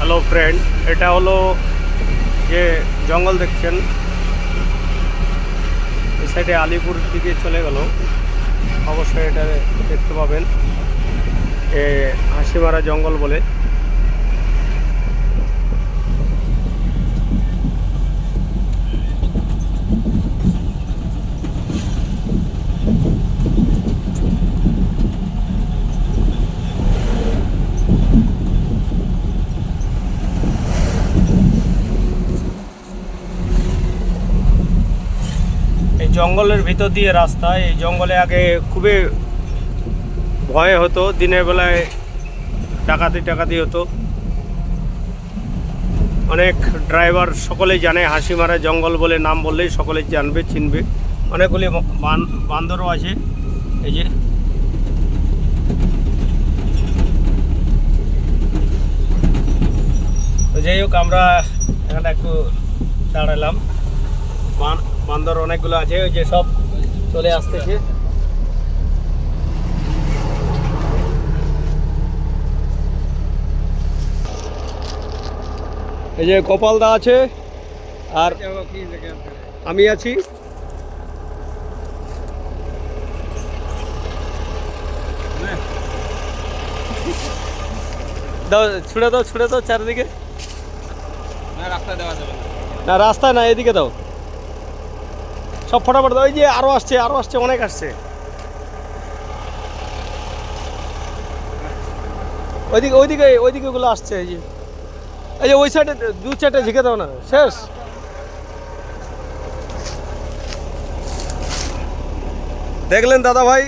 Hello friend, এটা হলো যে জঙ্গল দেখছেন, এই সাইডে আলিপুর দিকে চলে গেল। অবশ্যই এটা দেখতে পাবেন, হাসিমারা জঙ্গল বলে। এই জঙ্গলের ভিতর দিয়ে রাস্তা। এই জঙ্গলে আগে খুবই ভয় হতো, দিনের বেলায় ডাকাতি হতো। অনেক ড্রাইভার সকলেই জানে হাসিমারা জঙ্গল বলে, নাম বললেই সকলেই জানবে, চিনবে। অনেকগুলি বান্দরও আছে। এই যে তো যাই হোক, আমরা এখানে একটু দাঁড়ালাম। বান্দর অনেকগুলো আছে, ওই যে সব চলে আসতেছে। এই যে গোপালদা আছে আর আমি আছি। দাও, ছুড়ে দাও চারিদিকে। না রাস্তায় না, এদিকে দাও সব ফটাফট দাও। ওই যে আরো আসছে, অনেক আসছে। ওইদিকে ওগুলো আসছে। এই যে ওই সাইডে দু চারটে ঝিকে দাও না, শেষ। দেখলেন দাদা ভাই।